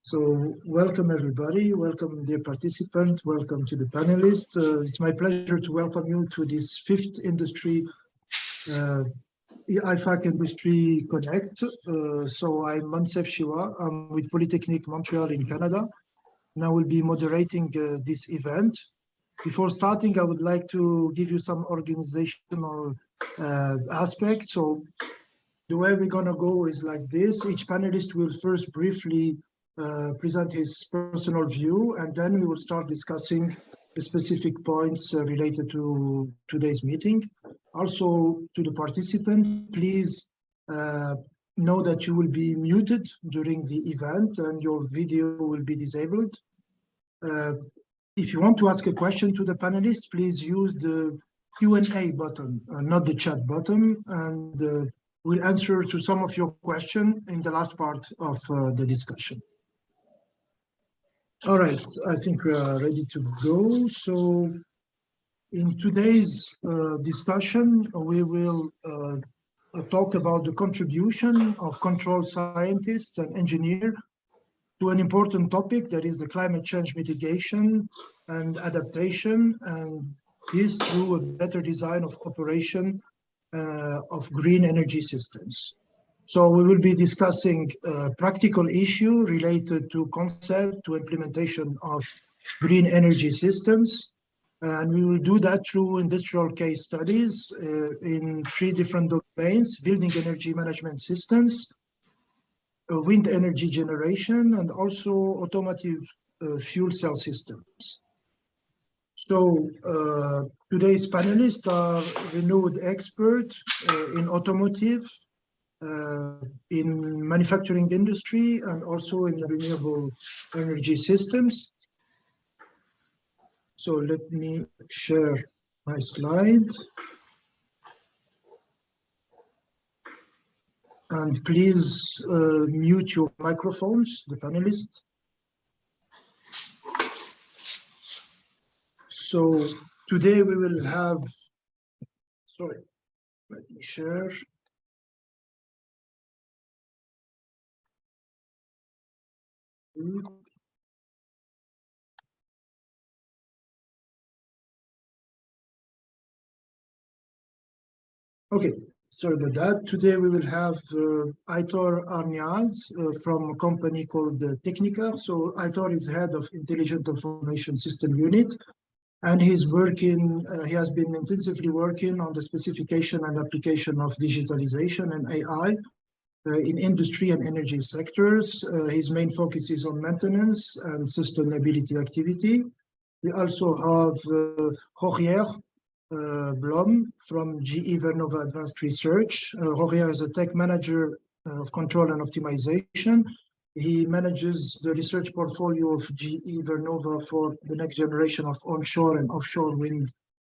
So welcome everybody, welcome dear participant, welcome to the panelists. It's my pleasure to welcome you to this fifth industry IFAC Industry Connect. So I'm Moncef Chioua, I'm with Polytechnique Montreal in Canada, and I will be moderating this event. Before starting, I would like to give you some organizational aspects. So the way we're gonna go is like this. Each panelist will first briefly present his personal view, and then we will start discussing the specific points related to today's meeting. Also, to the participant, please know that you will be muted during the event and your video will be disabled. If you want to ask a question to the panelists, please use the Q&A button, not the chat button, and we'll answer to some of your questions in the last part of the discussion. All right, I think we are ready to go. So in today's discussion, we will talk about the contribution of control scientists and engineers to an important topic, that is the climate change mitigation and adaptation, and this through a better design of operation of green energy systems. So we will be discussing practical issue related to concept to implementation of green energy systems. And we will do that through industrial case studies in 3 different domains: building energy management systems, wind energy generation, and also automotive fuel cell systems. So today's panelists are renowned experts in automotive, in manufacturing industry, and also in renewable energy systems. So let me share my slide. And please mute your microphones, the panelists. So today we will have, sorry, let me share. Okay, sorry about that. Today we will have Aitor Arnaiz from a company called Technica. So Aitor is head of Intelligent Information System Unit, and he's working, he has been intensively working on the specification and application of digitalization and AI in industry and energy sectors. His main focus is on maintenance and sustainability activity. We also have Rogier, Blom from GE Vernova Advanced Research. Rogier is a tech manager of control and optimization. He manages the research portfolio of GE Vernova for the next generation of onshore and offshore wind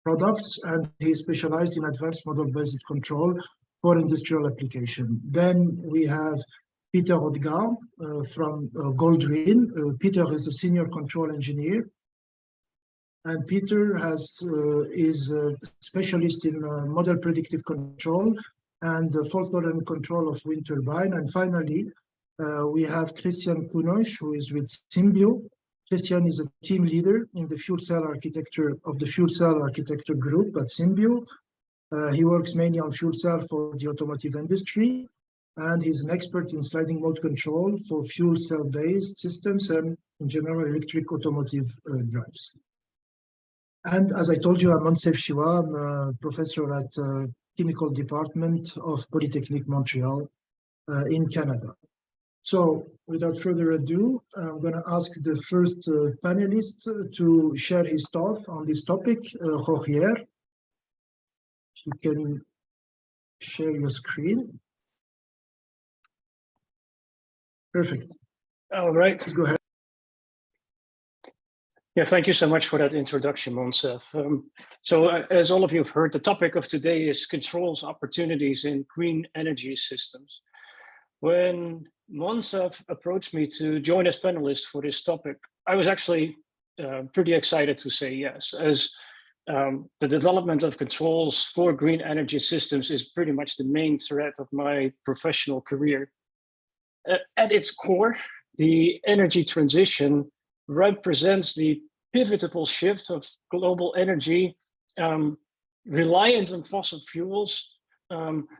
products, and he is specialized in advanced model-based control for industrial application. Then we have Peter Odgaard from Goldwyn. Peter is a senior control engineer. And Peter is a specialist in model predictive control and fault-tolerant control of wind turbine. And finally, we have Cristian Kunusch, who is with Symbio. Cristian is a team leader in the fuel cell architecture of the fuel cell architecture group at Symbio. He works mainly on fuel cell for the automotive industry, and he's an expert in sliding mode control for fuel cell-based systems and in general electric automotive drives. And as I told you, I'm Moncef Chioua. I'm a professor at Chemical Department of Polytechnique Montreal in Canada. So without further ado, I'm going to ask the first panelist to share his thoughts on this topic, Rogier. If you can share your screen. Perfect. All right. Let's go ahead. Yeah, thank you so much for that introduction, Moncef. So as all of you have heard, the topic of today is controls opportunities in green energy systems. When Moncef approached me to join as panelist for this topic, I was actually pretty excited to say yes, as the development of controls for green energy systems is pretty much the main thread of my professional career. At its core, the energy transition represents the pivotal shift of global energy reliant on fossil fuels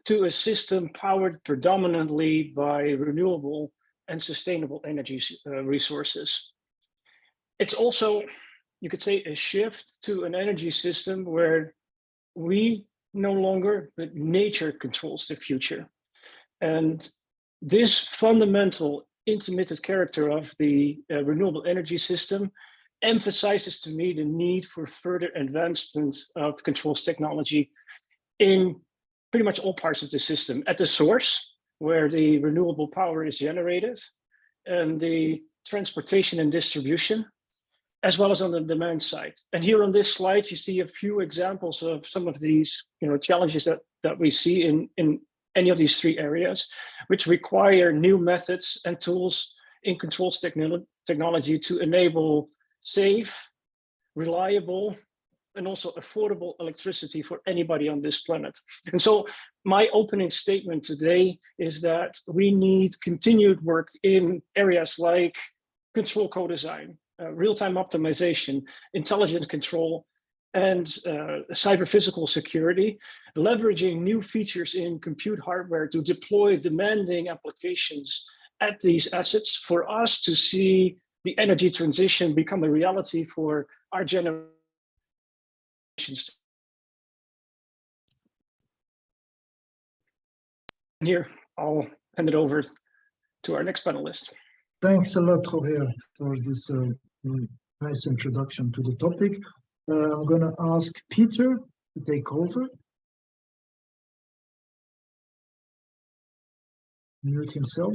to a system powered predominantly by renewable and sustainable energy resources. It's also, you could say, a shift to an energy system where we no longer, but nature controls the future. And this fundamental intermittent character of the renewable energy system emphasizes to me the need for further advancement of controls technology in pretty much all parts of the system, at the source, where the renewable power is generated, and the transportation and distribution, as well as on the demand side. And here on this slide, you see a few examples of some of these challenges that we see in any of these three areas, which require new methods and tools in controls technology to enable safe, reliable, and also affordable electricity for anybody on this planet. And so my opening statement today is that we need continued work in areas like control co-design, real-time optimization, intelligent control, and cyber-physical security, leveraging new features in compute hardware to deploy demanding applications at these assets for us to see the energy transition become a reality for our generations. And here, I'll hand it over to our next panelist. Thanks a lot, Rogier, for this nice introduction to the topic. I'm going to ask Peter to take over. Mute himself.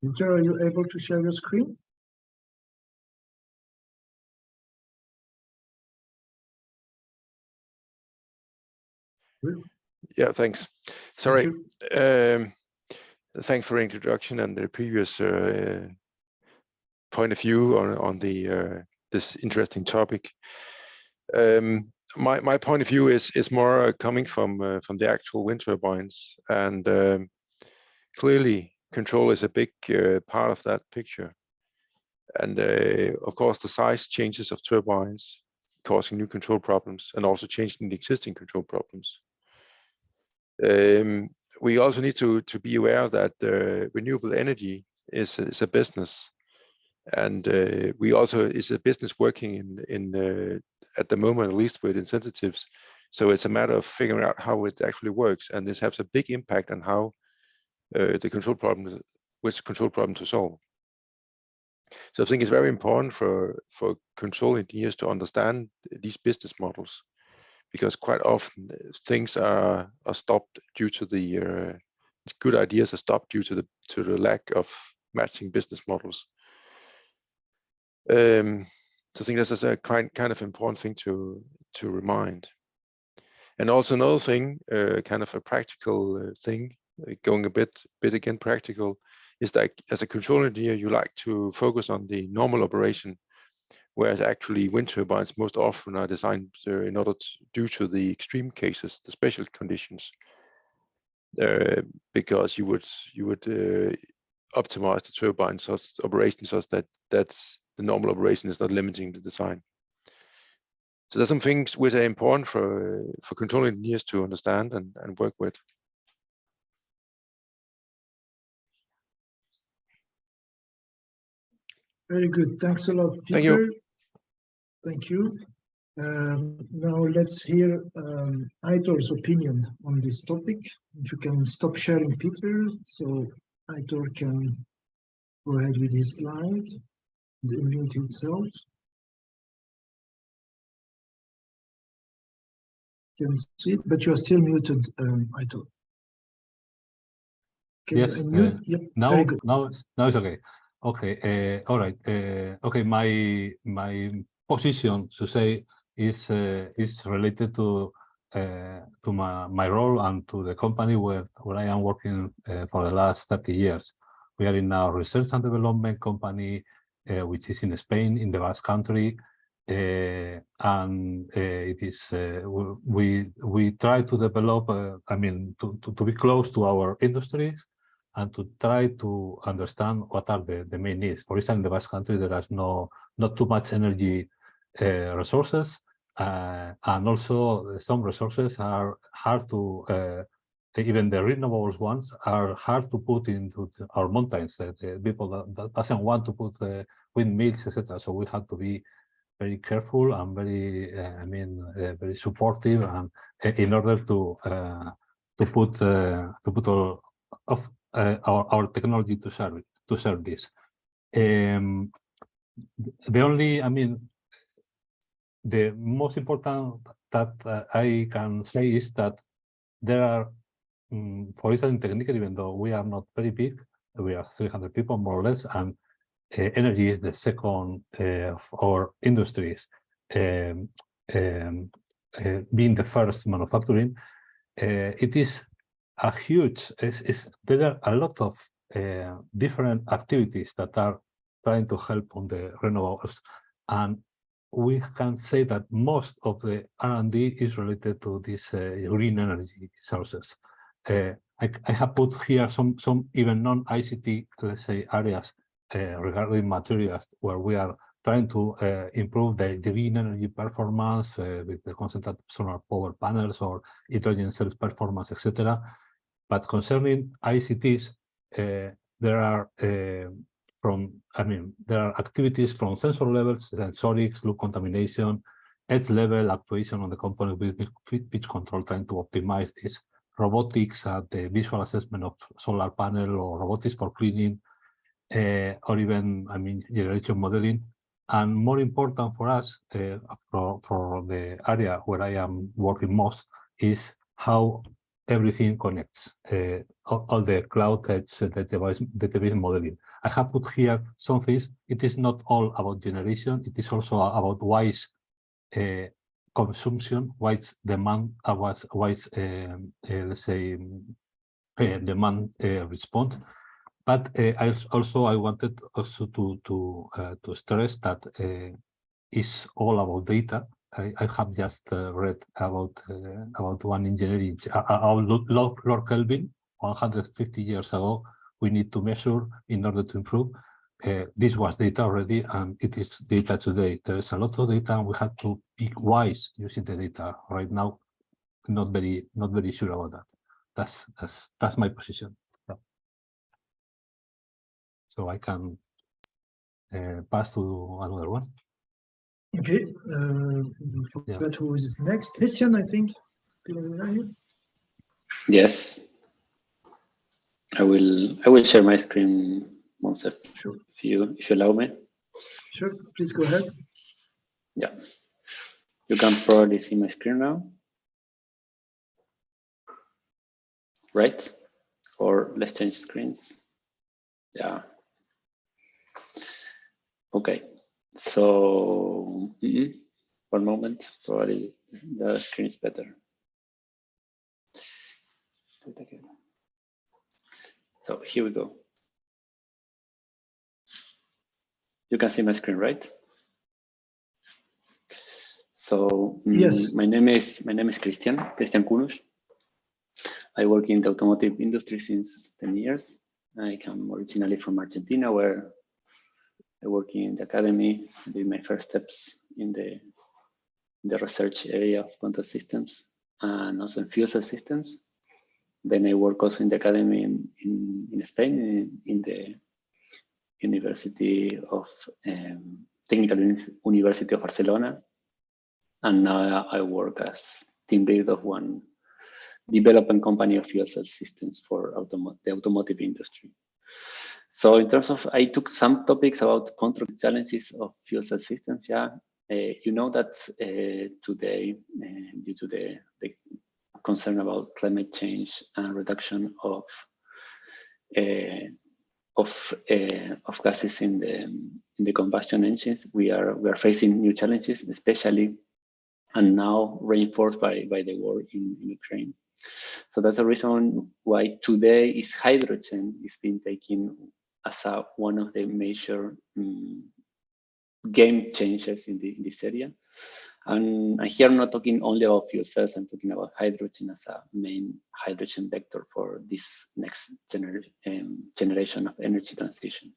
Peter, are you able to share your screen? Yeah, thanks. Sorry. Thanks for the introduction and the previous point of view on the this interesting topic. My point of view is more coming from the actual wind turbines, and clearly control is a big part of that picture. And of course, the size changes of turbines causing new control problems and also changing the existing control problems. We also need to be aware that renewable energy is a business, and we also is a business working in at the moment, at least with incentives. So it's a matter of figuring out how it actually works, and this has a big impact on how the control problem, which control problem to solve. So I think it's very important for control engineers to understand these business models, because quite often things are stopped due to the good ideas are stopped due to the lack of matching business models. So I think this is a kind of important thing to remind. And also another thing, kind of a practical thing, going a bit again practical, is that as a control engineer, you like to focus on the normal operation, whereas actually wind turbines most often are designed in order due to the extreme cases, the special conditions, because you would optimize the turbine operation such that the normal operation is not limiting the design. So there's some things which are important for control engineers to understand and work with. Very good. Thanks a lot, Peter. Thank you. Thank you. Now let's hear Aitor's opinion on this topic. If you can stop sharing, Peter, so Aitor can go ahead with his slide and unmute himself. Can see it, but you are still muted, Aitor. Can yes. you unmute? Yep. Now it's okay. Okay. All right. Okay. My position to say is related to my role and to the company where I am working for the last 30 years, We are in a research and development company, which is in Spain, in the Basque Country, and it is we try to develop. I mean, to be close to our industries and to try to understand what are the main needs. For instance, in the Basque Country, there is not too much energy resources, and also some resources are hard to. Even the renewables ones are hard to put into our mountains. The people that doesn't want to put windmills, etc. So we have to be very careful and very, very supportive, and in order to put all of our technology to serve this. The only, the most important that I can say is that there are, for instance, in Technical, even though we are not very big, we are 300 people more or less, and energy is the second of our industries, being the first manufacturing. It is a huge, there are a lot of different activities that are trying to help on the renewables, and we can say that most of the R&D is related to these green energy sources. I have put here some even non-ICT, let's say, areas regarding materials where we are trying to improve the green energy performance with the concentrated solar power panels or hydrogen cells performance, etc. But concerning ICTs, there are there are activities from sensor levels, sensorics, loop contamination, edge level actuation on the component with pitch control, trying to optimize this. Robotics at the visual assessment of solar panel, or robotics for cleaning, or even, generation modeling. And more important for us, for the area where I am working most, is how everything connects, all the cloud edge, database modeling. I have put here some things. It is not all about generation. It is also about wise consumption, wise demand, wise let's say, demand response. But I wanted also to stress that it's all about data. I have just read about one engineering, Lord Kelvin, 150 years ago. We need to measure in order to improve. This was data already, and it is data today. There is a lot of data, and we have to be wise using the data. Right now, not very sure about that. That's my position. So I can pass to another one. Okay. Forget who is next. Cristian, I think, still here. Yes. I will share my screen, Moncef. Sure. If you allow me. Sure. Please go ahead. Yeah. You can probably see my screen now. Right? Or let's change screens. Yeah. Okay. So one moment, probably the screen is better. So here we go. You can see my screen, right? So yes. My name is Cristian Kunusch. I work in the automotive industry since 10 years. I come originally from Argentina, where I work in the academy, did my first steps in the research area of control systems and also in fuel cell systems. Then I work also in the academy in Spain, in the University of Technical University of Barcelona. And now I work as team lead of one development company of fuel cell systems for the automotive industry. So in terms of, I took some topics about control challenges of fuel cell systems. Yeah, you know that today, due to the concern about climate change and reduction of gases in the combustion engines, we are facing new challenges, especially and now reinforced by the war in Ukraine. So that's the reason why today is hydrogen is being taken as one of the major game changers in this area. And here I'm not talking only about fuel cells, I'm talking about hydrogen as a main hydrogen vector for this next generation of energy transition.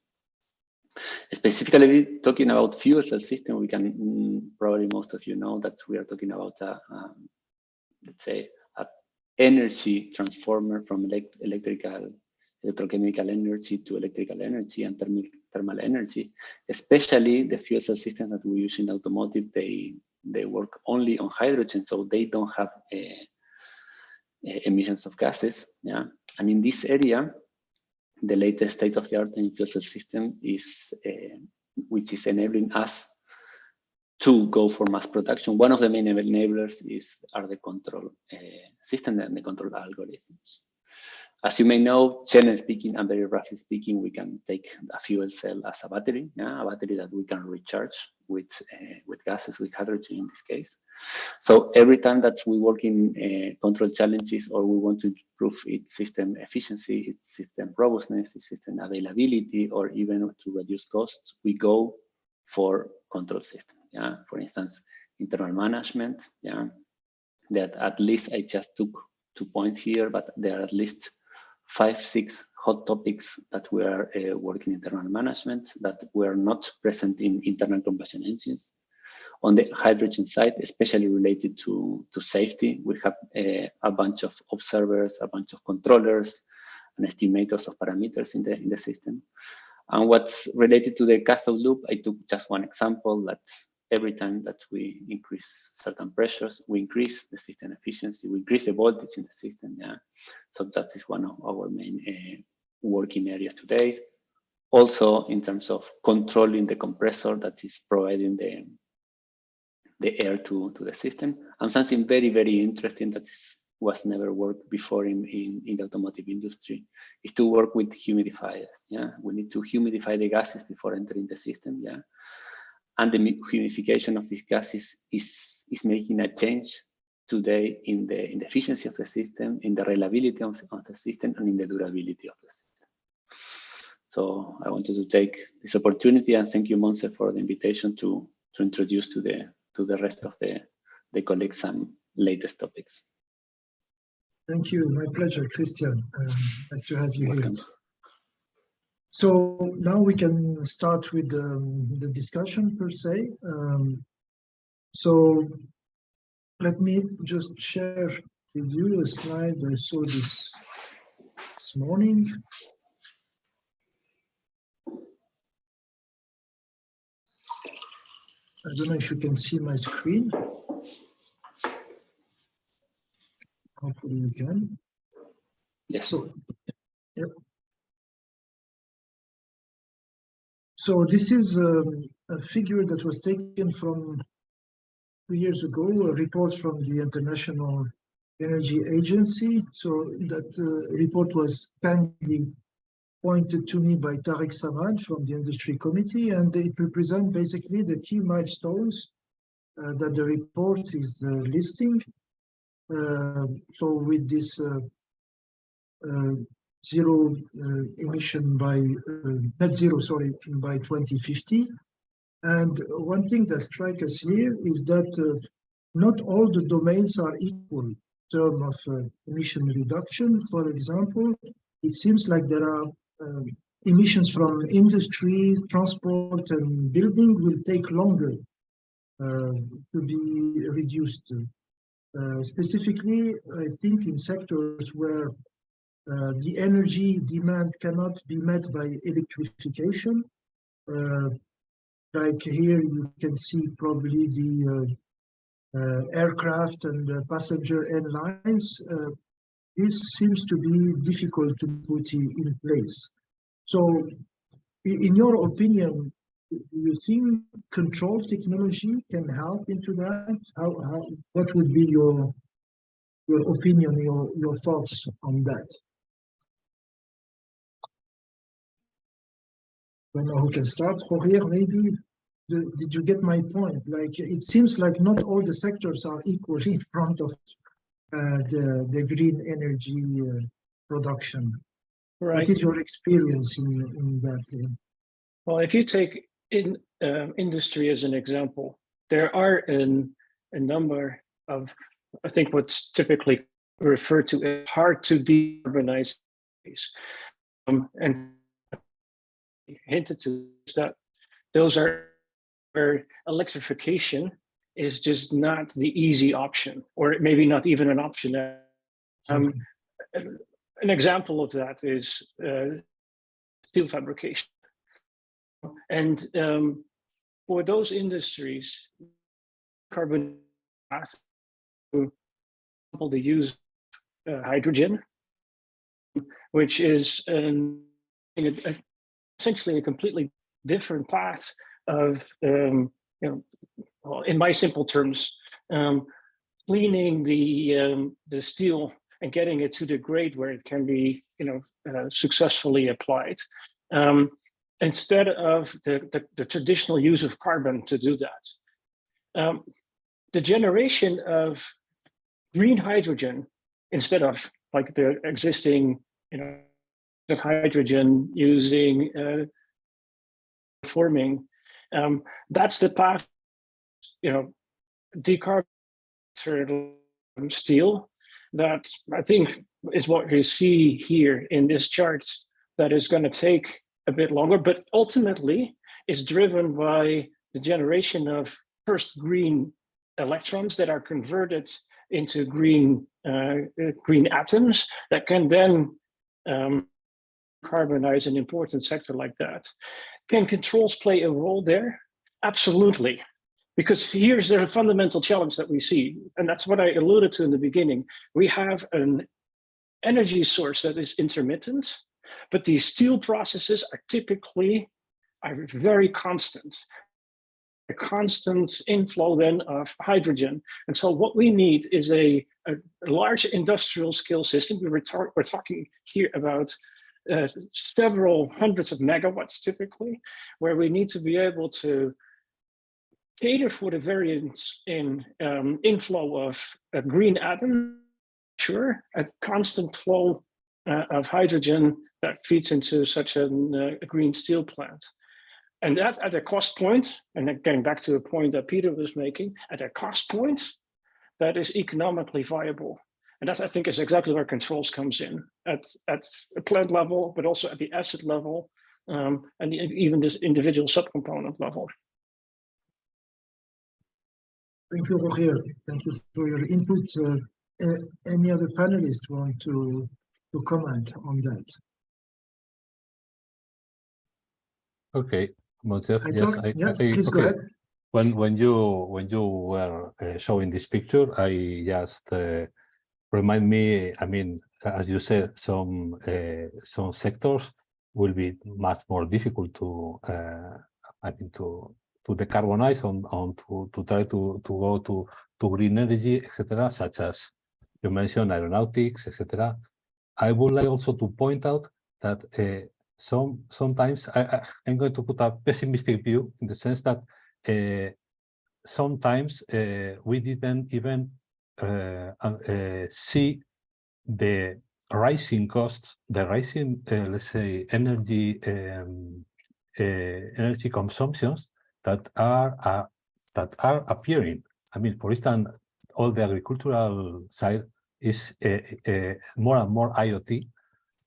Specifically talking about fuel cell system, we can, probably most of you know that we are talking about let's say, an energy transformer from electrochemical energy to electrical energy and thermal energy. Especially the fuel cell systems that we use in automotive, they work only on hydrogen, so they don't have emissions of gases. Yeah, and in this area, the latest state-of-the-art in fuel cell system is, which is enabling us to go for mass production. One of the main enablers are the control system and the control algorithms. As you may know, generally speaking and very roughly speaking, we can take a fuel cell as a battery, yeah, a battery that we can recharge with gases, with hydrogen in this case. So every time that we work in control challenges or we want to improve its system efficiency, its system robustness, its system availability, or even to reduce costs, we go for control system. Yeah, for instance, internal management. Yeah, that at least I just took 2 points here, but there are at least 5-6 hot topics that we are working in internal management that were not present in internal combustion engines. On the hydrogen side, especially related to safety, we have a bunch of observers, a bunch of controllers, and estimators of parameters in the system. And what's related to the cathode loop, I took just one example that every time that we increase certain pressures, we increase the system efficiency, we increase the voltage in the system. Yeah, so that is one of our main working areas today. Also, in terms of controlling the compressor that is providing the air to the system, and something very, very interesting that was never worked before in the automotive industry is to work with humidifiers. Yeah, we need to humidify the gases before entering the system. Yeah. And the humidification of these gases is making a change today in the efficiency of the system, in the reliability of the system, and in the durability of the system. So I wanted to take this opportunity and thank you, Moncef, for the invitation to introduce to the rest of the colleagues some latest topics. Thank you. My pleasure, Cristian. Nice to have you Welcome. here. So now we can start with the discussion per se. So let me just share with you a slide I saw this morning. I don't know if you can see my screen. Hopefully you can. Yes. So, yep. So this is a figure that was taken from 2 years ago, a report from the International Energy Agency. So that report was kindly pointed to me by Tarek Samad from the Industry Committee, and it represents basically the key milestones that the report is listing. So with this zero emission by net zero, sorry, by 2050. And one thing that strikes us here is that not all the domains are equal in terms of emission reduction. For example, it seems like there are emissions from industry, transport, and building will take longer to be reduced. Specifically, I think in sectors where the energy demand cannot be met by electrification. Like here, you can see probably the aircraft and passenger airlines. This seems to be difficult to put in place. So, in your opinion, do you think control technology can help into that? What would be your opinion, your thoughts on that? I don't know who can start. Rogier, maybe. Did you get my point? Like, it seems like not all the sectors are equally in front of the green energy production. Right. What is your experience in that? Well, if you take industry as an example, there are a number of, I think, what's typically referred to as hard to decarbonize. And hinted to that those are where electrification is just not the easy option, or maybe not even an option. An example of that is steel fabrication. And for those industries, carbon the use hydrogen, which is essentially a completely different path of, well, in my simple terms, cleaning the steel and getting it to the grade where it can be, successfully applied, instead of the traditional use of carbon to do that. The generation of green hydrogen instead of like the existing, of hydrogen using forming, that's the path, decarbonized steel that I think is what you see here in this chart, that is going to take a bit longer, but ultimately is driven by the generation of first green electrons that are converted into green atoms that can then carbonize an important sector like that. Can controls play a role there? Absolutely. Because here's the fundamental challenge that we see, and that's what I alluded to in the beginning. We have an energy source that is intermittent, but these steel processes are typically very constant. A constant inflow then of hydrogen. And so what we need is a large industrial scale system. We're talking here about several hundreds of megawatts typically, where we need to be able to cater for the variance in inflow of a green atom, sure, a constant flow of hydrogen that feeds into such a green steel plant. And that at a cost point, and then getting back to a point that Peter was making, at a cost point that is economically viable. And that, I think, is exactly where controls comes in, at a plant level, but also at the asset level, and even this individual subcomponent level. Thank you, Rogier. Thank you for your input. Any other panelists want to comment on that? Okay, Moncef, yes, please go okay. ahead. When you were showing this picture, I just remind me. I mean, as you said, some sectors will be much more difficult to to decarbonize, to try to go to green energy, etc., such as you mentioned, aeronautics, etc. I would like also to point out that sometimes I'm going to put a pessimistic view, in the sense that sometimes we didn't even see the rising costs, the rising, let's say, energy consumptions that are appearing. I mean, for instance, all the agricultural side is more and more IoT,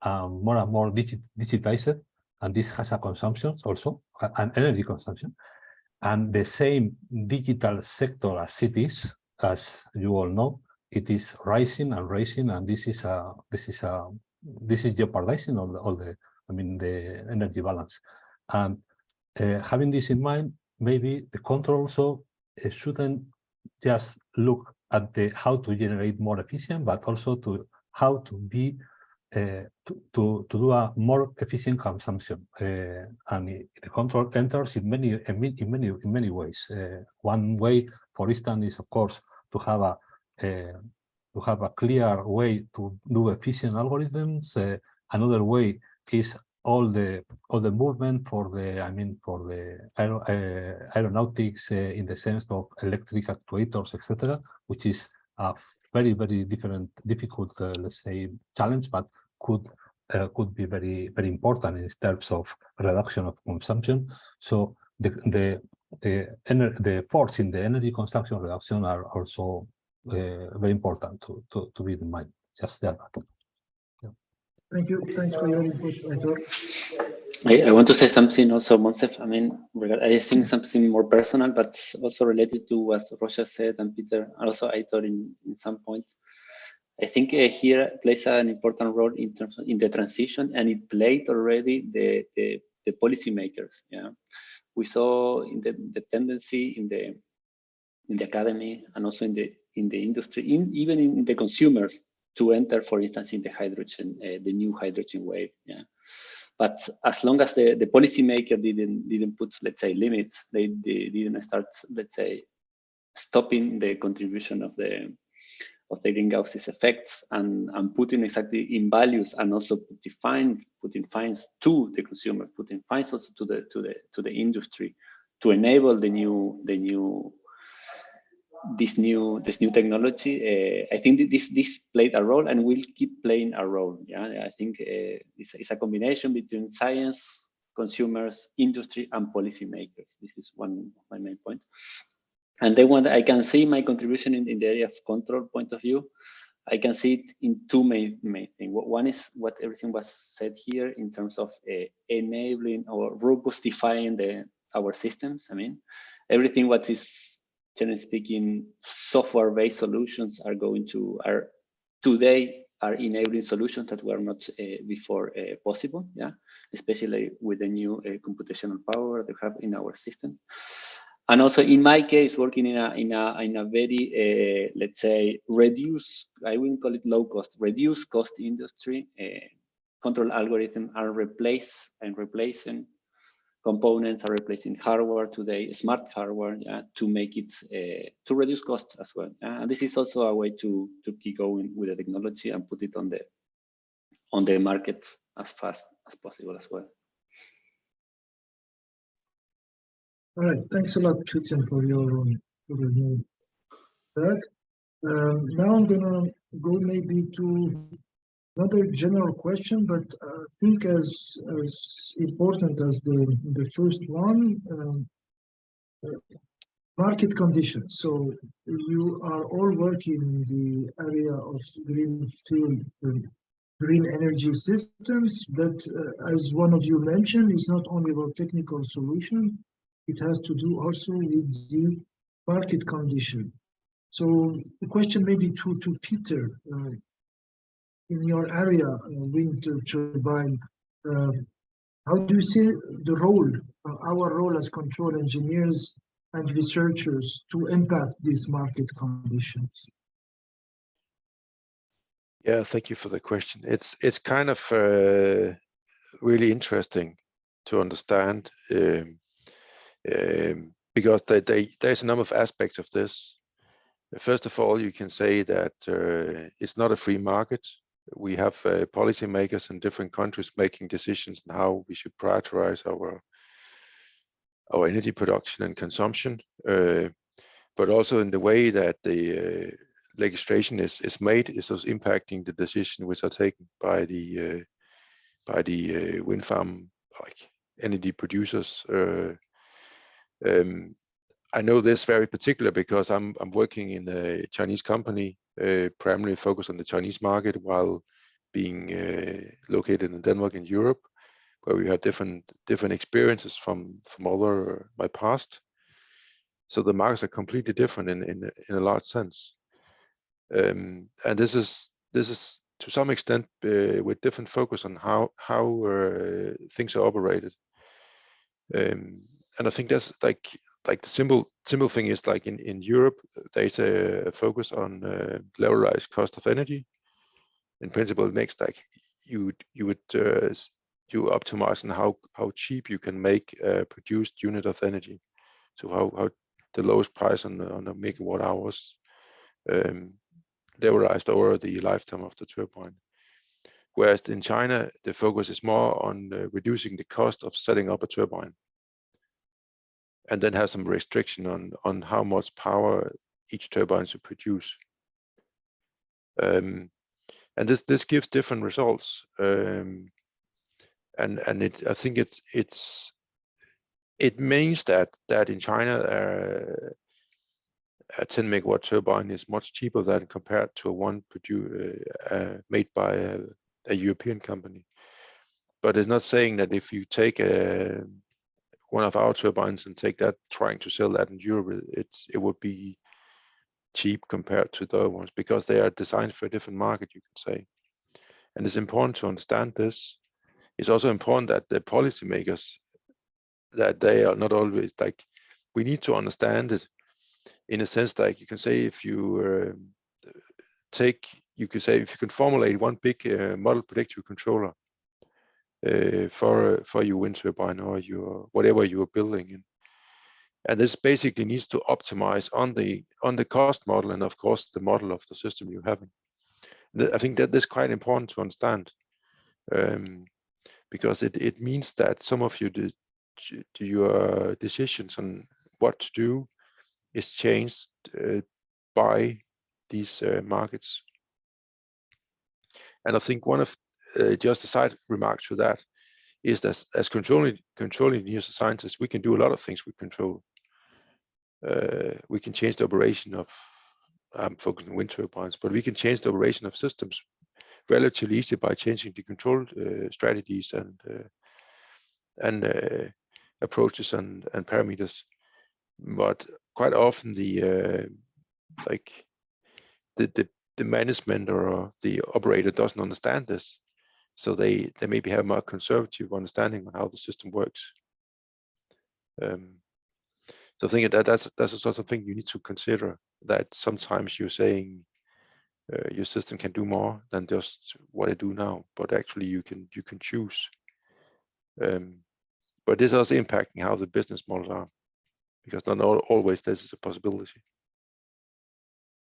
more and more digitized, and this has a consumption also, an energy consumption. And the same digital sector as cities, as you all know, it is rising and rising, and this is jeopardizing all the the energy balance. And having this in mind, maybe the control also shouldn't just look at how to generate more efficient, but also to how to be to do a more efficient consumption, and the control enters in many ways. One way, for instance, is of course to have a clear way to do efficient algorithms. Another way is all the movement for the aeronautics, in the sense of electric actuators, etc., which is a very difficult, let's say, challenge, but could could be very, very important in terms of reduction of consumption. So the force in the energy consumption reduction are also very important to be in mind. Just that. Yeah. Thank you. Thanks for your input, Aitor. I want to say something also, Moncef. I mean, I think something more personal, but also related to what Rogier said and Peter, and also Aitor in some point. I think here plays an important role in terms of in the transition, and it played already the policymakers. Yeah, we saw in the tendency in the academy and also in the industry, even in the consumers, to enter, for instance, in the hydrogen, the new hydrogen wave. Yeah. But as long as the policymaker didn't put, let's say, limits, they didn't start, let's say, stopping the contribution of the greenhouse effects and putting exactly in values, and also putting fines to the consumer, putting fines also to the industry to enable this new technology. I think this played a role and will keep playing a role. Yeah, I think it's a combination between science, consumers, industry, and policymakers. This is one of my main points. And then when I can see my contribution in the area of control point of view, I can see it in two main things. One is what everything was said here in terms of enabling or robustifying our systems. I mean, everything what is, generally speaking, software-based solutions are today enabling solutions that were not before possible. Yeah, especially with the new computational power that we have in our system. And also in my case, working in a very let's say reduced, I wouldn't call it low cost, reduced cost industry. Control algorithms are replacing components, are replacing hardware today, smart hardware, to make it to reduce cost as well. And this is also a way to keep going with the technology and put it on the market as fast as possible as well. All right, thanks a lot, Cristian, for your that. Now I'm gonna go maybe to another general question, but I think as important as the first one, market conditions. So you are all working in the area of green energy systems, but as one of you mentioned, it's not only about technical solution. It has to do also with the market condition. So the question maybe to Peter, in your area, wind turbine, how do you see the role, our role as control engineers and researchers to impact these market conditions? Yeah, thank you for the question. It's kind of really interesting to understand. Because there's a number of aspects of this. First of all, you can say that it's not a free market. We have policymakers in different countries making decisions on how we should prioritize our energy production and consumption, but also in the way that the legislation is made is also impacting the decision which are taken by the wind farm, like energy producers. I know this very particular because I'm working in a Chinese company, primarily focused on the Chinese market, while being located in Denmark and Europe, where we have different experiences from my past. So the markets are completely different in a large sense, and this is to some extent with different focus on how things are operated. And I think that's like the simple thing is, like in Europe, there's a focus on levelized cost of energy. In principle, it makes like you optimize on how cheap you can make a produced unit of energy. So how the lowest price on the megawatt hours levelized over the lifetime of the turbine. Whereas in China, the focus is more on reducing the cost of setting up a turbine, and then have some restriction on how much power each turbine should produce. And and this gives different results. And I think it means that in China a 10 megawatt turbine is much cheaper than compared to one made by a European company. But it's not saying that if you take one of our turbines and take that, trying to sell that in Europe, it would be cheap compared to the other ones, because they are designed for a different market, you can say. And it's important to understand this. It's also important that the policymakers, that they are not always like, we need to understand it in a sense, like you can say, if you you could say, if you can formulate one big model predictive controller for your wind turbine or your whatever you are building in, and this basically needs to optimize on the cost model and of course the model of the system you're having. I think that is quite important to understand, because it means that some of your decisions on what to do is changed by these markets. And I think one of just a side remark to that is that as controlling engineers, scientists, we can do a lot of things with control. We can change the operation of, I'm focusing on wind turbines, but we can change the operation of systems relatively easy by changing the control strategies and approaches and parameters. But quite often the management or the operator doesn't understand this, so they maybe have a more conservative understanding on how the system works. So I think that's a sort of thing you need to consider, that sometimes you're saying your system can do more than just what I do now, but actually you can choose. But this is also impacting how the business models are, because not always this is a possibility,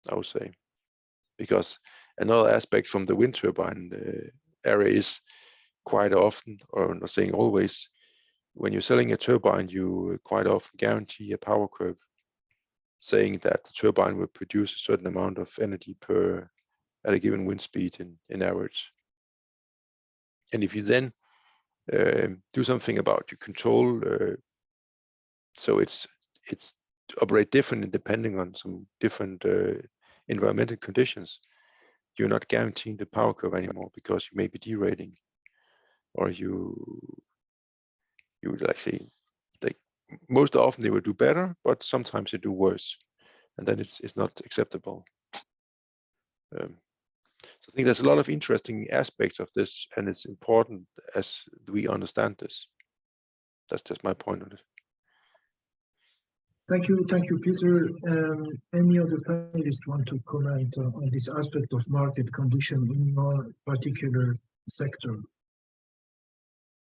I would say. Because another aspect from the wind turbine area is quite often, or I'm not saying always, when you're selling a turbine, you quite often guarantee a power curve, saying that the turbine will produce a certain amount of energy at a given wind speed in average. And if you then do something about your control, so it's operate differently depending on some different environmental conditions, you're not guaranteeing the power curve anymore, because you may be derating, or you would like say, like most often they will do better, but sometimes they do worse, and then it's not acceptable. So I think there's a lot of interesting aspects of this, and it's important as we understand this. That's just my point on it. Thank you, Peter. Any other panelists want to comment on this aspect of market condition in your particular sector?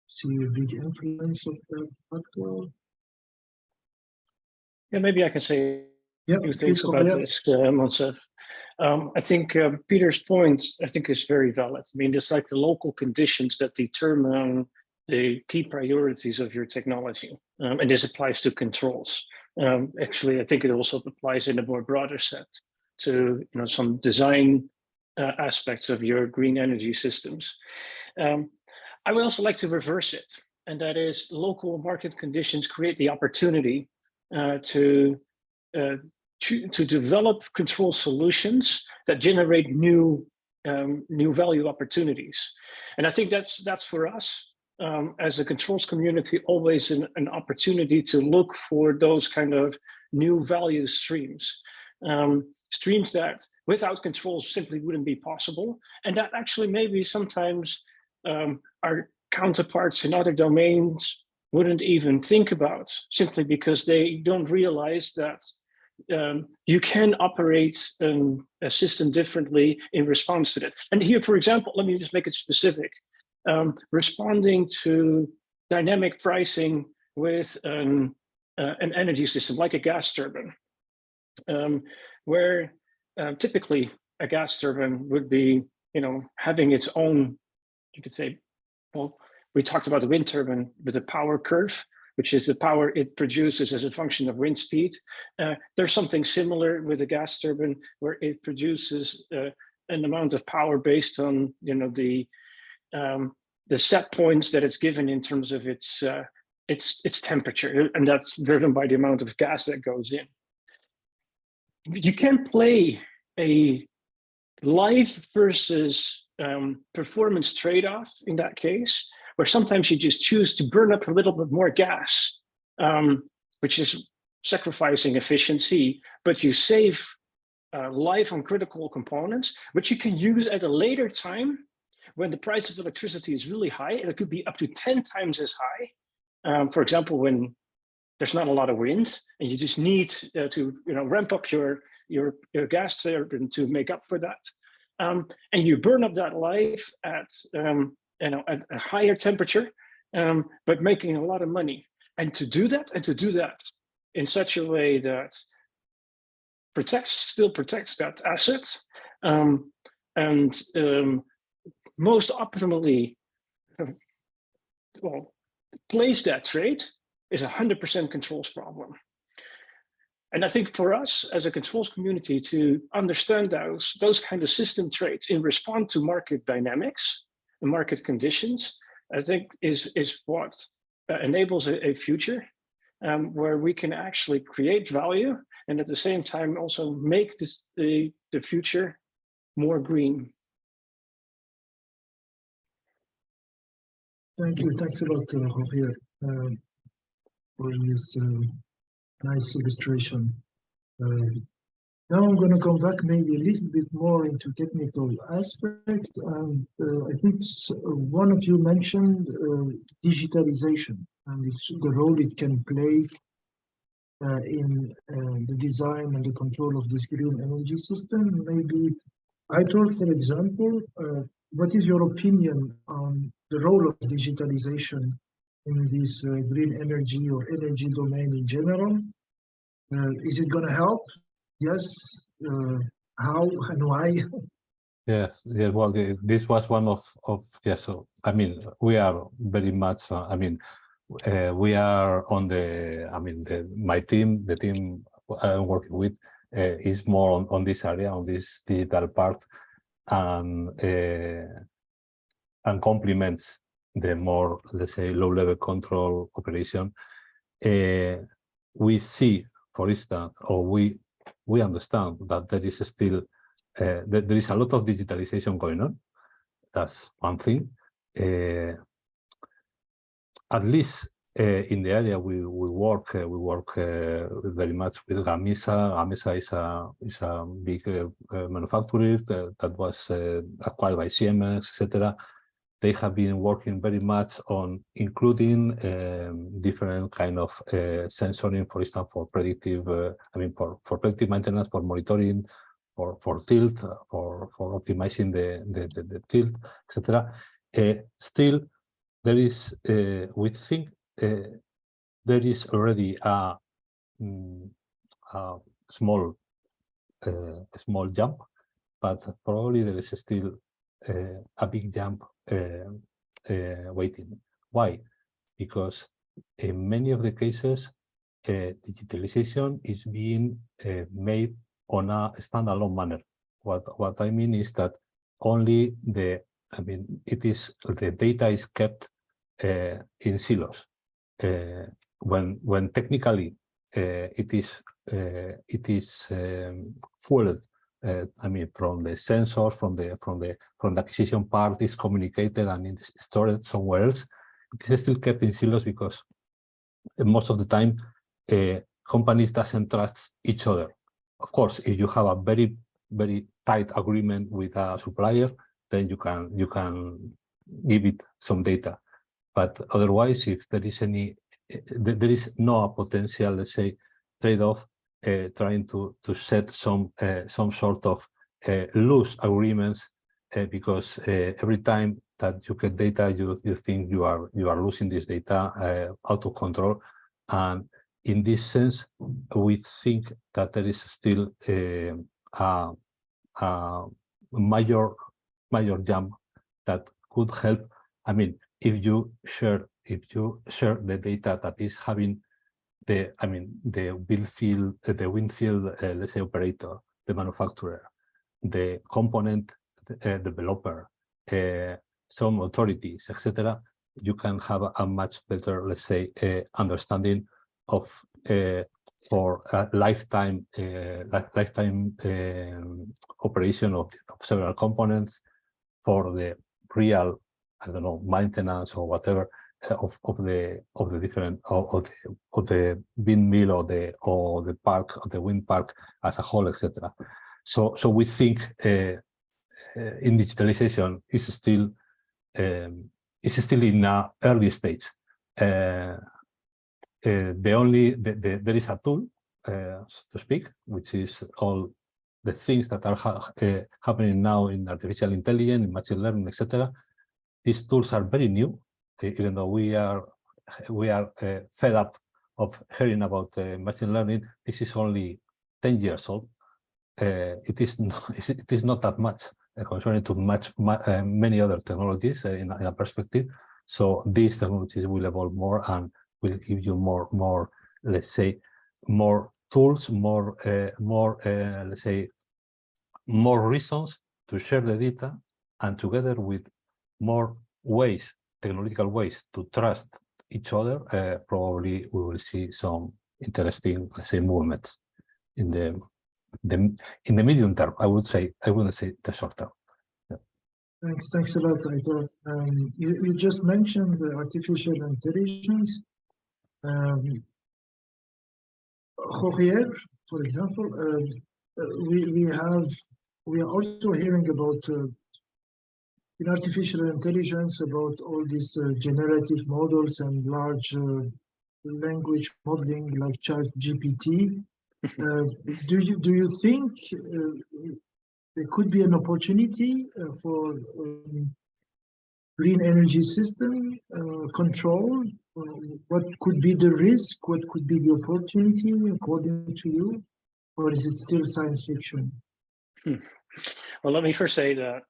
See a big influence of the factor? Yeah, maybe I can say a few things about this, Moncef. I think Peter's point, I think, is very valid. I mean, it's like the local conditions that determine the key priorities of your technology, and this applies to controls. Actually, I think it also applies in a more broader set to some design aspects of your green energy systems. I would also like to reverse it, and that is local market conditions create the opportunity to develop control solutions that generate new value opportunities. And I think that's for us as a controls community always an opportunity to look for those kind of new value streams. Streams that without controls simply wouldn't be possible, and that actually maybe sometimes our counterparts in other domains wouldn't even think about, simply because they don't realize that you can operate a system differently in response to that. And here, for example, let me just make it specific. Responding to dynamic pricing with an energy system like a gas turbine, where typically a gas turbine would be, having its own, you could say, well, we talked about the wind turbine with a power curve, which is the power it produces as a function of wind speed. There's something similar with a gas turbine where it produces an amount of power based on the set points that it's given in terms of its temperature, and that's driven by the amount of gas that goes in. You can play a life versus performance trade-off in that case, where sometimes you just choose to burn up a little bit more gas, which is sacrificing efficiency, but you save life on critical components, which you can use at a later time when the price of electricity is really high. It could be up to 10 times as high. For example, when there's not a lot of wind and you just need to ramp up your gas turbine to make up for that. And you burn up that life at a higher temperature, but making a lot of money. And to do that in such a way that still protects that asset, and most optimally place that trade is 100% controls problem. And I think for us as a controls community to understand those kind of system traits in response to market dynamics and market conditions, I think is what enables a future where we can actually create value and at the same time also make the future more green. Thank you. Thanks a lot, Rogier, for this nice illustration. Now I'm going to come back maybe a little bit more into technical aspect. And I think one of you mentioned digitalization and the role it can play in the design and the control of this green energy system. Maybe Aitor, for example, what is your opinion on the role of digitalization in this green energy or energy domain in general? Is it going to help? Yes. How and why? Yes. Yeah. Well, this was one of yes. So I mean, we are very much. We are on the. I mean, my team, the team I'm working with, is more on this area, on this digital part, and complements the more, let's say, low-level control operation. We see, for instance, or we understand that there is still that there is a lot of digitalization going on. That's one thing. At least in the area we work very much with Gamesa. Gamesa is a big manufacturer that was acquired by Siemens, etc. They have been working very much on including different kind of sensoring, for instance, for predictive. For predictive maintenance, for monitoring, for tilt, for optimizing the tilt, etc. Still, there is. We think there is already a small jump, but probably there is still a big jump waiting. Why? Because in many of the cases, digitalization is being made on a standalone manner. What I mean is that only the data is kept in silos. When technically it is fueled. From the sensors, from the acquisition part is communicated and it's stored somewhere else. It is still kept in silos because most of the time companies doesn't trust each other. Of course, if you have a very, very tight agreement with a supplier, then you can give it some data. But otherwise, if there is there is no potential, let's say, trade-off. Trying to set some sort of loose agreements because every time that you get data, you think you are losing this data out of control, and in this sense, we think that there is still a major jump that could help. If you share the data that is having the wind field, let's say, operator, the manufacturer, the component developer, some authorities, etc., you can have a much better, let's say, understanding of for a lifetime operation of several components for the real, I don't know, maintenance or whatever of the different of the windmill or the park, or the wind park as a whole, etc. So we think in digitalization is still in an early stage. There is a tool, so to speak, which is all the things that are happening now in artificial intelligence, in machine learning, etc. These tools are very new, even though we are fed up of hearing about machine learning. This is only 10 years old. It is not that much concerning to many other technologies in a perspective. So these technologies will evolve more and will give you more, let's say, more tools, let's say, more reasons to share the data, and together with more ways, technological ways to trust each other, probably we will see some interesting, let's say, movements in the medium term. I wouldn't say the short term. Yeah. Thanks a lot, Aitor. You just mentioned the artificial intelligence. Rogier, for example, we are also hearing about in artificial intelligence about all these generative models and large language modeling like ChatGPT. Do you think there could be an opportunity for green energy system control? What could be the risk? What could be the opportunity according to you? Or is it still science fiction? Well, let me first say that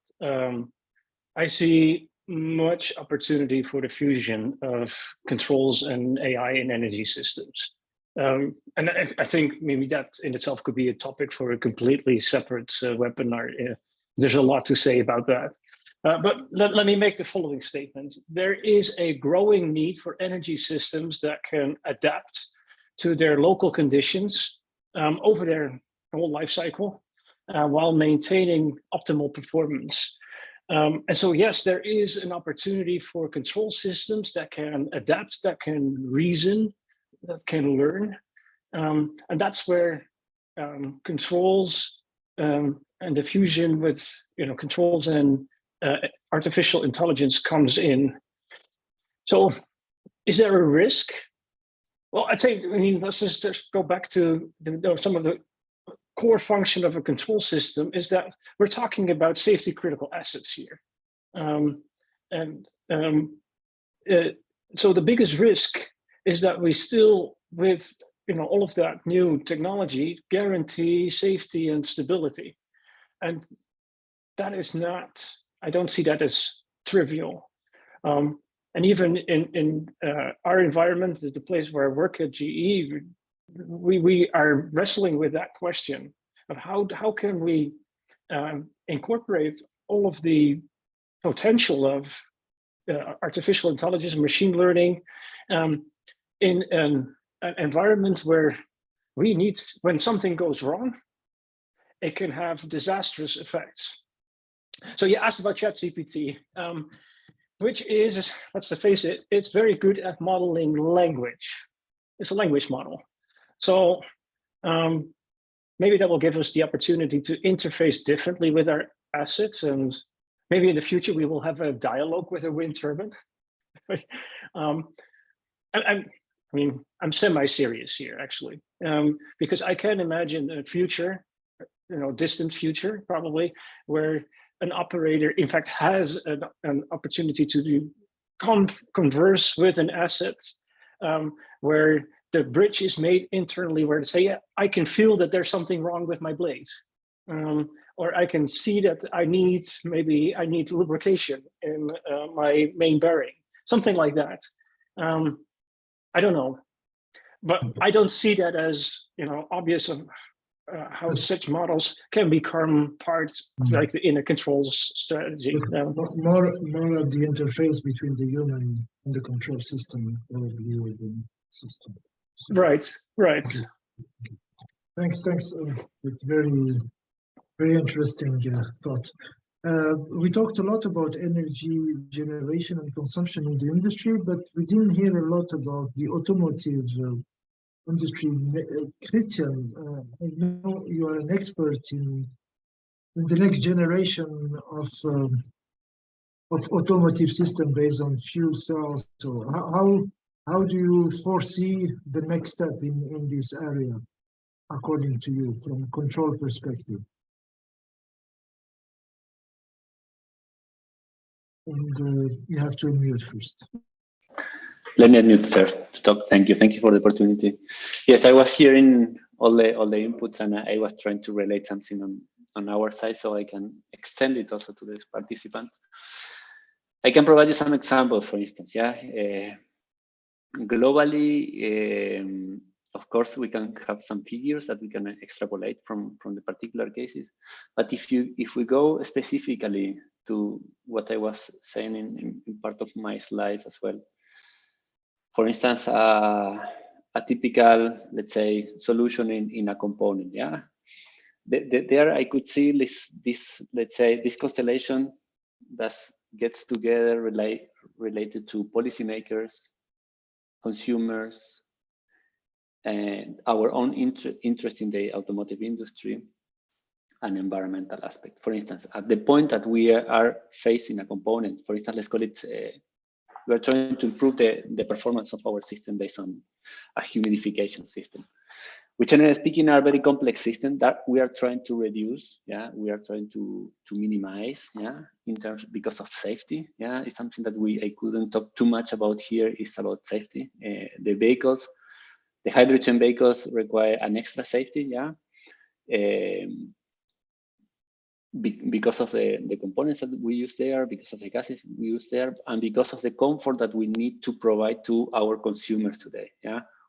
I see much opportunity for the fusion of controls and AI in energy systems. And I think maybe that in itself could be a topic for a completely separate webinar. There's a lot to say about that. But let me make the following statement. There is a growing need for energy systems that can adapt to their local conditions over their whole life cycle while maintaining optimal performance. And so, yes, there is an opportunity for control systems that can adapt, that can reason, that can learn. And that's where controls and the fusion with controls and artificial intelligence comes in. So is there a risk? Well, I'd say, let's just go back to some of the core function of a control system is that we're talking about safety critical assets here. So the biggest risk is that we still, with all of that new technology, guarantee safety and stability. And that is not, I don't see that as trivial. And even in our environment, the place where I work at GE, we are wrestling with that question of how can we incorporate all of the potential of artificial intelligence and machine learning in an environment where we need, when something goes wrong, it can have disastrous effects. So you asked about ChatGPT, which is, let's face it, it's very good at modeling language. It's a language model. So maybe that will give us the opportunity to interface differently with our assets, and maybe in the future we will have a dialogue with a wind turbine. I'm semi-serious here, actually, because I can imagine a future, distant future probably, where an operator, in fact, has an opportunity to converse with an asset where the bridge is made internally, where to say, yeah, I can feel that there's something wrong with my blade. Or I can see that I need lubrication in my main bearing, something like that. I don't know, but I don't see that as obvious how such models can become part, like in a controls strategy. More of the interface between the human and the control system, probably, or the system. So, right. okay. Thanks. It's very interesting thought. We talked a lot about energy generation and consumption in the industry, but we didn't hear a lot about the automotive industry. Cristian, I know you are an expert in the next generation of automotive system based on fuel cells. So how do you foresee the next step in this area, according to you, from a control perspective? And you have to unmute first. Let me unmute first to talk. Thank you for the opportunity. Yes, I was hearing all the inputs, and I was trying to relate something on our side, so I can extend it also to this participant. I can provide you some examples, for instance. Globally, of course, we can have some figures that we can extrapolate from the particular cases. But if we go specifically to what I was saying in part of my slides as well, for instance, a typical, let's say, solution in a component. There I could see this let's say, this constellation that gets together related to policymakers, consumers, and our own interest in the automotive industry and environmental aspect. For instance, at the point that we are facing a component, for instance, let's call it, we are trying to improve the performance of our system based on a humidification system, which, generally speaking, are very complex systems that we are trying to reduce. We are trying to minimize. In terms, because of safety. It's something that I couldn't talk too much about here. Is about safety. The vehicles, the hydrogen vehicles, require an extra safety. Because of the components that we use there, because of the gases we use there, and because of the comfort that we need to provide to our consumers today.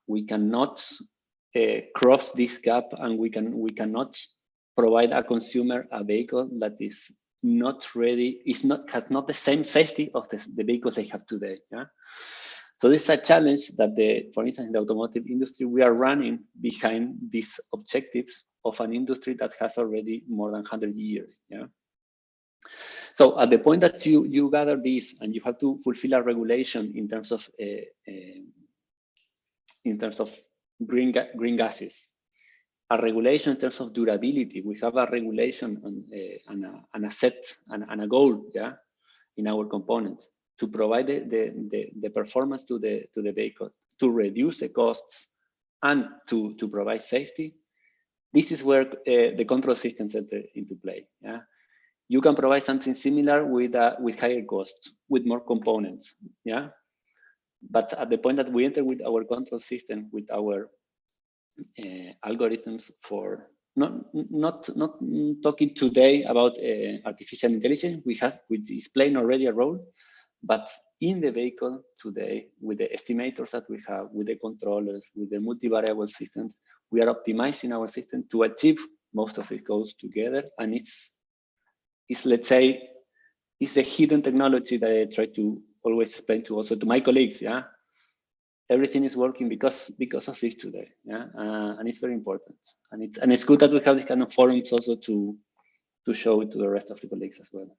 We cannot cross this gap, and we cannot provide a consumer a vehicle that is not ready, has not the same safety of the vehicles they have today. So this is a challenge that for instance, in the automotive industry, we are running behind these objectives of an industry that has already more than 100 years. So at the point that you gather this, and you have to fulfill a regulation in terms of green gases, a regulation in terms of durability. We have a regulation and a set and a goal, in our components to provide the performance to the vehicle, to reduce the costs, and to provide safety. This is where the control systems enter into play. You can provide something similar with higher costs, with more components. But at the point that we enter with our control system, with our algorithms for not talking today about artificial intelligence, which is playing already a role, but in the vehicle today, with the estimators that we have, with the controllers, with the multivariable systems, we are optimizing our system to achieve most of these goals together. And it's let's say, it's a hidden technology that I try to always explain to also to my colleagues. Everything is working because of this today. And it's very important. And it's good that we have this kind of forums also to show it to the rest of the colleagues as well.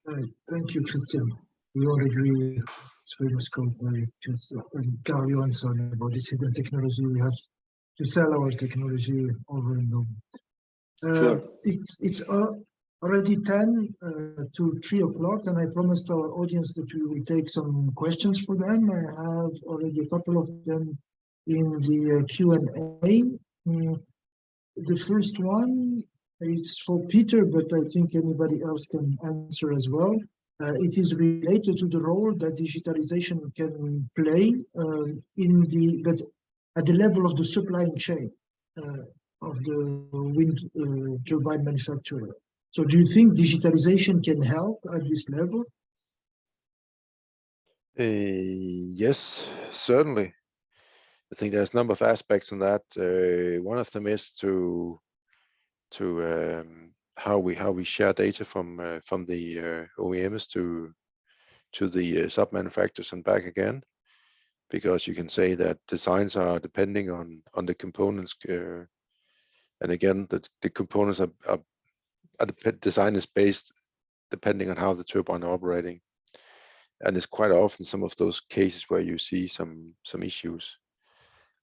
Right. Thank you, Cristian. We all agree it's famous called by Carl Johansson about this hidden technology. We have to sell our technology over and over. Sure. It's already 10 to 3 o'clock, and I promised our audience that we will take some questions for them. I have already a couple of them in the Q&A. The first one, it's for Peter, but I think anybody else can answer as well. It is related to the role that digitalization can play but at the level of the supply chain of the wind turbine manufacturer. So do you think digitalization can help at this level? Yes, certainly. I think there's a number of aspects in that. One of them is to how we share data from the OEMs to the sub manufacturers and back again, because you can say that designs are depending on the components, and again the components are the design is based depending on how the turbine are operating, and it's quite often some of those cases where you see some issues.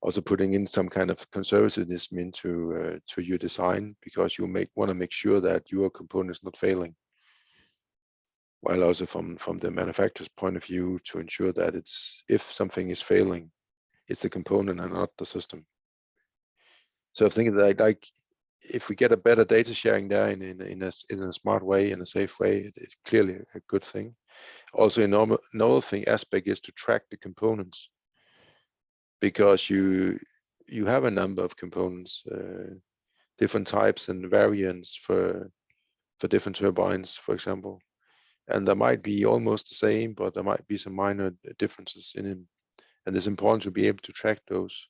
Also putting in some kind of conservatism into to your design, because you want to make sure that your component is not failing, while also from the manufacturer's point of view to ensure that if something is failing, it's the component and not the system. So I think that like if we get a better data sharing there in a smart way, in a safe way, it's clearly a good thing. Also, another thing aspect is to track the components, because you have a number of components, different types and variants for different turbines, for example, and there might be almost the same, but there might be some minor differences in them, and it's important to be able to track those,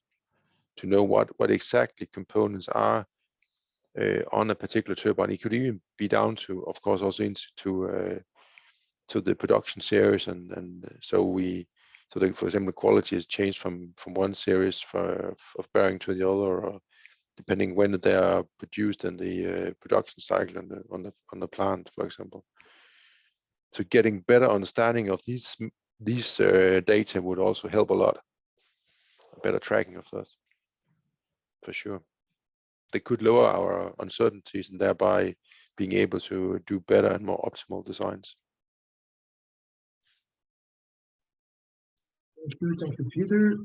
to know what exactly components are on a particular turbine. It could even be down to, of course, also into to the production series, and so for example, the quality has changed from one series of bearing to the other, or depending when they are produced in the production cycle on the plant, for example. So getting better understanding of these data would also help a lot. Better tracking of that, for sure. They could lower our uncertainties and thereby being able to do better and more optimal designs. Thank you, Peter.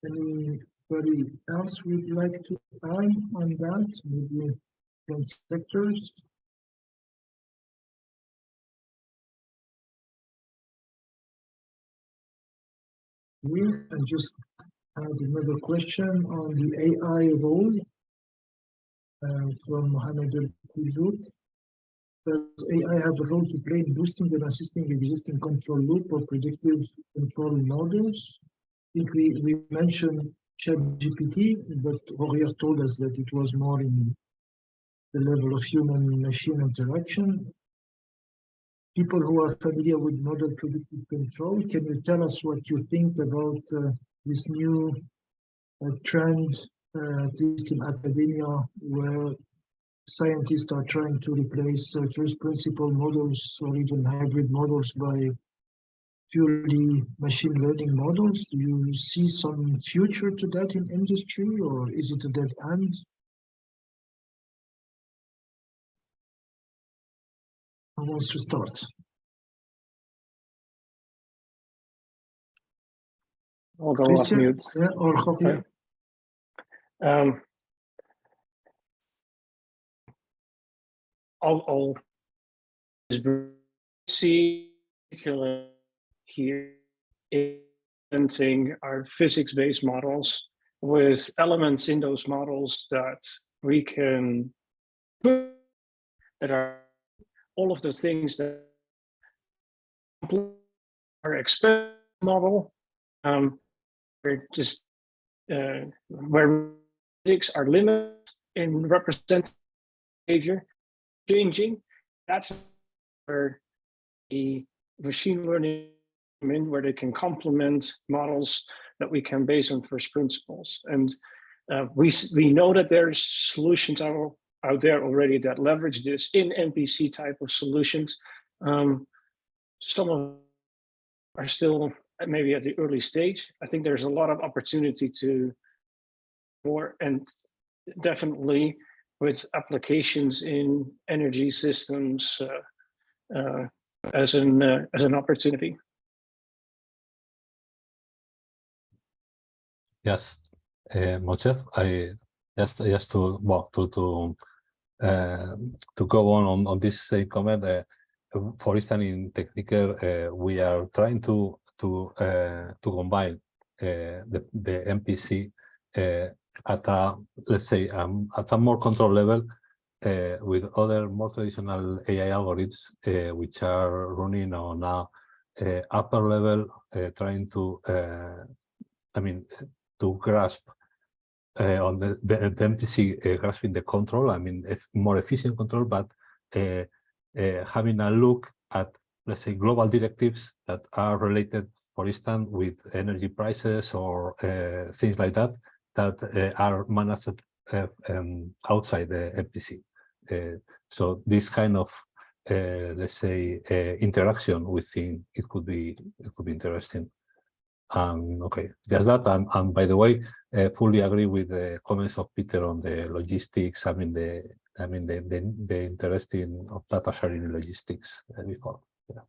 Anybody else would like to add on that? Maybe from sectors? And just add another question on the AI role from Mohamed El-Kouzouk. Does AI have a role to play in boosting and assisting existing control loop or predictive control models? I think we mentioned ChatGPT, but Rogier told us that it was more in the level of human-machine interaction. People who are familiar with model predictive control, can you tell us what you think about this new trend, at least in academia, where scientists are trying to replace first principle models or even hybrid models by purely machine learning models? Do you see some future to that in industry, or is it a dead end? Who wants to start? I'll go Cristian? off mute. Yeah, or Rogier? I'll see here implementing our physics-based models with elements in those models that we can put that are all of the things that our expert model, just where physics are limited in representing behavior changing. That's where the machine learning where they can complement models that we can base on first principles. And we know that there's solutions out there already that leverage this in MPC type of solutions. Some of them are still maybe at the early stage. I think there's a lot of opportunity to more, and definitely with applications in energy systems as an opportunity. Yes, Moncef, I just to go on this same comment. For instance, in Techniker, we are trying to combine the MPC at a, let's say, at a more control level with other more traditional AI algorithms which are running on a upper level, trying to grasp on the MPC grasping the control. I mean, more efficient control, but having a look at, let's say, global directives that are related, for instance, with energy prices or things like that, that are managed outside the MPC. So this kind of, let's say, interaction, we think it could be interesting. Okay, just that. And by the way, fully agree with the comments of Peter on the logistics. I mean, the interest of data sharing in logistics before. Yeah.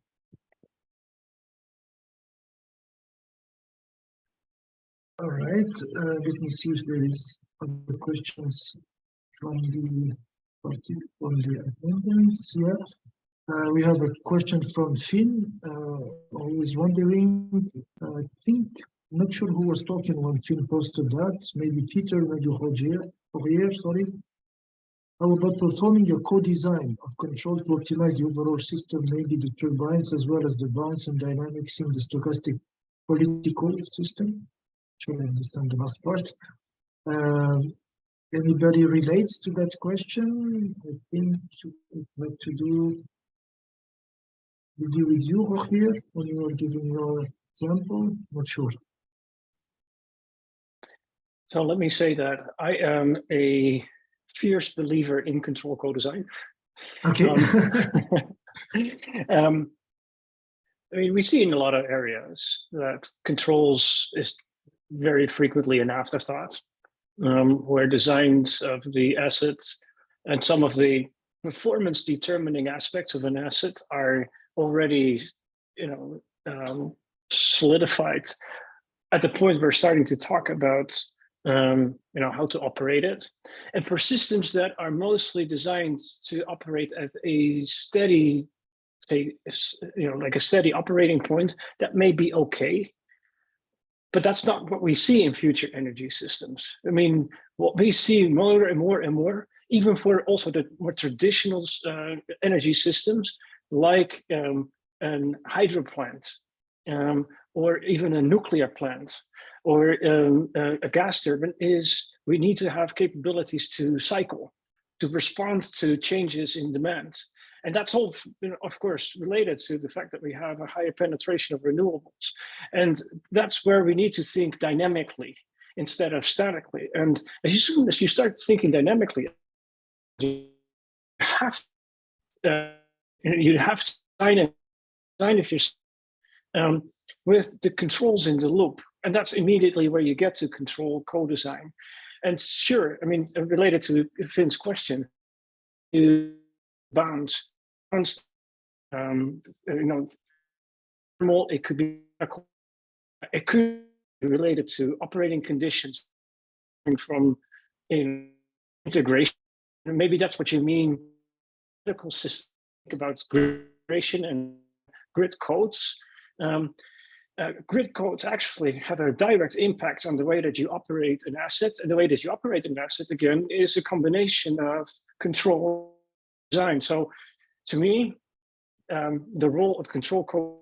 All right. Let me see if there is other questions from the attendance. Yeah. We have a question from Finn, who is wondering, I think, not sure who was talking when Finn posted that, maybe Peter, maybe Rogier, sorry. How about performing a co-design of control to optimize the overall system, maybe the turbines as well as the balance and dynamics in the stochastic political system? Sure, I understand the last part. Anybody relates to that question? I think I'd like to do with you, Rogier, when you were giving your example. Not sure. So let me say that I am a fierce believer in control co-design. Okay. I mean, we see in a lot of areas that controls is very frequently an afterthought, where designs of the assets and some of the performance determining aspects of an asset are already, solidified at the point we're starting to talk about, how to operate it. And for systems that are mostly designed to operate at a steady, say, like a steady operating point, that may be okay. But that's not what we see in future energy systems. I mean, what we see more and more and more, even for also the more traditional energy systems, like an hydro plant, or even a nuclear plant, or a gas turbine, is we need to have capabilities to cycle, to respond to changes in demand. And that's all, of course, related to the fact that we have a higher penetration of renewables. And that's where we need to think dynamically instead of statically. And as soon as you start thinking dynamically, you have to design it yourself with the controls in the loop. And that's immediately where you get to control co-design. And sure, I mean, related to Finn's question, you bounds, thermal, it could be related to operating conditions from integration. And maybe that's what you mean. Critical system about grid integration and grid codes. Grid codes actually have a direct impact on the way that you operate an asset, and the way that you operate an asset, again, is a combination of control design. So to me, the role of control code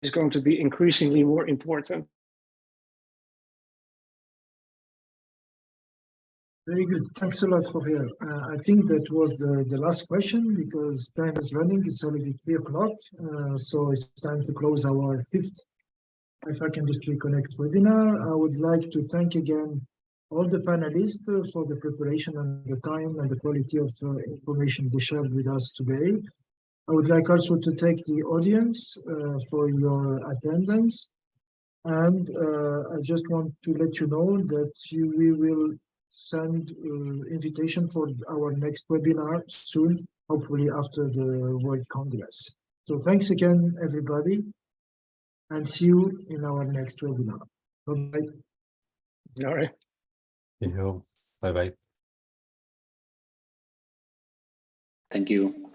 is going to be increasingly more important. Very good. Thanks a lot, Rogier. I think that was the last question because time is running. It's already 3 o'clock. So it's time to close our 5th IFAC Industry Connect webinar. I would like to thank again all the panelists for the preparation and the time and the quality of information they shared with us today. I would like also to thank the audience for your attendance. And I just want to let you know that we will send invitation for our next webinar soon, hopefully after the World Congress. So thanks again, everybody, and see you in our next webinar. Bye-bye. All right. Bye-bye. Thank you.